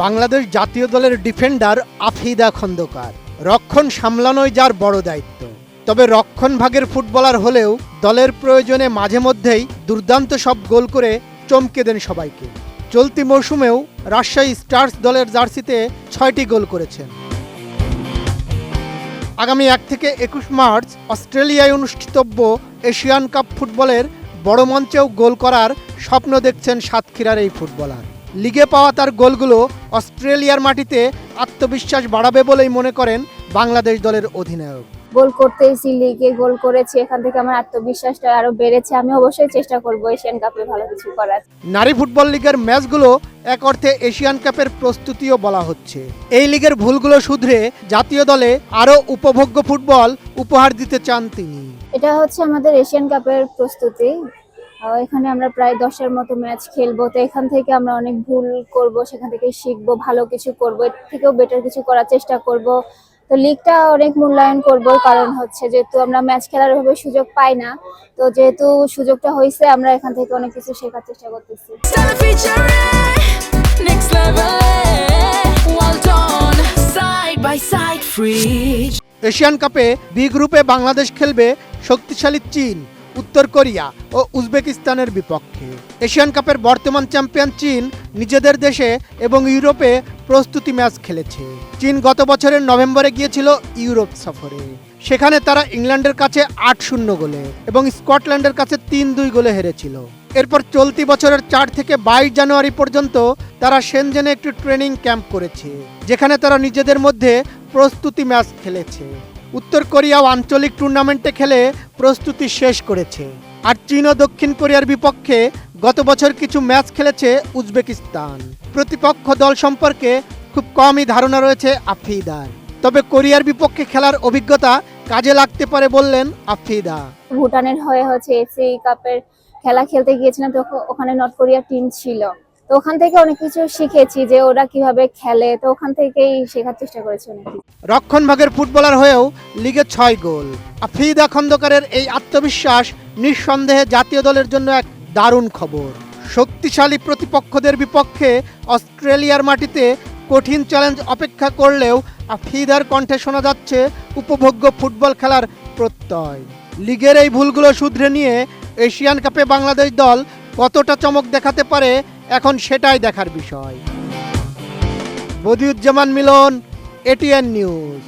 বাংলাদেশ জাতীয় দলের ডিফেন্ডার আফিদা খন্দকার। রক্ষণ সামলানোই যার বড় দায়িত্ব। তবে রক্ষণ ভাগের ফুটবলার হলেও দলের প্রয়োজনে মাঝে মধ্যেই দুর্দান্ত সব গোল করে চমকে দেন সবাইকে। চলতি মৌসুমেও রাজশাহী স্টার্স দলের জার্সিতে 6টি গোল করেছেন। আগামী 1 থেকে 21 মার্চ অস্ট্রেলিয়ায় অনুষ্ঠিতব্য এশিয়ান কাপ ফুটবলের বড় মঞ্চেও গোল করার স্বপ্ন দেখছেন সাতক্ষীরার এই ফুটবলার। লিগে পাওয়া তার গোলগুলো অস্ট্রেলিয়ার মাটিতে আত্মবিশ্বাস বাড়াবে বলেই মনে করেন বাংলাদেশ দলের অধিনায়ক। গোল করতেইছি, লিগে গোল করেছি, এখান থেকে আমার আত্মবিশ্বাসটা আরো বেড়েছে। আমি অবশ্যই চেষ্টা করব এশিয়ান কাপে ভালো কিছু করার। নারী ফুটবল লিগের ম্যাচগুলো এক অর্থে এশিয়ান কাপের প্রস্তুতিও বলা হচ্ছে। এই লিগের ভুলগুলো শুধরে জাতীয় দলে আরও উপভোগ্য ফুটবল উপহার দিতে চান তিনি। এটা হচ্ছে আমাদের এশিয়ান কাপের প্রস্তুতি। এখানে আমরা প্রায় 10-এর মতো ম্যাচ খেলবো, তো এখান থেকে আমরা অনেক ভুল করব, সেখান থেকে শিখবো, ভালো কিছু করব, এর থেকেও বেটার কিছু করার চেষ্টা করব। তো লিগটা অনেক মূল্যায়ন করব, কারণ হচ্ছে যেহেতু আমরা ম্যাচ খেলার ভাবে সুযোগ পাই না, তো যেহেতু সুযোগটা হয়েছে আমরা এখান থেকে অনেক কিছু শেখার চেষ্টা করতেছি। এশিয়ান কাপে বি গ্রুপে বাংলাদেশ খেলবে শক্তিশালী চীন, উত্তর কোরিয়া ও উজবেকিস্তানের বিপক্ষে। এশিয়ান কাপের বর্তমান চ্যাম্পিয়ন চীন নিজেদের দেশে এবং ইউরোপে প্রস্তুতি ম্যাচ খেলেছে। চীন গত বছরের নভেম্বরে গিয়েছিল ইউরোপ সফরে। সেখানে তারা ইংল্যান্ডের কাছে 8-0 গোলে এবং স্কটল্যান্ডের কাছে 3-2 গোলে হেরেছিল। এরপর চলতি বছরের 4 থেকে 22 জানুয়ারি পর্যন্ত তারা শেনজেনে একটি ট্রেনিং ক্যাম্প করেছে, যেখানে তারা নিজেদের মধ্যে প্রস্তুতি ম্যাচ খেলেছে। উত্তর কোরিয়াও আঞ্চলিক টুর্নামেন্টে খেলে প্রস্তুতি শেষ করেছে। আর চীন ও দক্ষিণ কোরিয়ার বিপক্ষে গত বছর কিছু ম্যাচ খেলেছে উজবেকিস্তান। প্রতিপক্ষ দল সম্পর্কে খুব কমই ধারণা রয়েছে আফিদার। তবে কোরিয়ার বিপক্ষে খেলার অভিজ্ঞতা কাজে লাগতে পারে বললেন আফিদা। ভুটানের হয়ে হচ্ছে এসি কাপের খেলা খেলতে গিয়েছিলাম, তো ওখানে নর্থ কোরিয়ার টিম ছিল, তো ওখান থেকে অনেক কিছু শিখেছি যে ওরা কিভাবে খেলে, তো ওখান থেকেই শেখার চেষ্টা করেছি অনেক কিছু। রক্ষণ ভাগের ফুটবলার হয়েও লিগে 6 গোল। আফিদা খন্দকারের এই আত্মবিশ্বাস নিঃসন্দেহে জাতীয় দলের জন্য এক দারুণ খবর। শক্তিশালী প্রতিপক্ষদের বিপক্ষে অস্ট্রেলিয়ার মাটিতে কঠিন চ্যালেঞ্জ অপেক্ষা করলেও আফিদার কণ্ঠে শোনা যাচ্ছে উপভোগ্য ফুটবল খেলার প্রত্যয়। লিগের এই ভুলগুলো শুধরে নিয়ে এশিয়ান কাপে বাংলাদেশ দল কতটা চমক দেখাতে পারে এখন সেটাই দেখার বিষয়। বদিউজ্জামান মিলন, এটিএন নিউজ।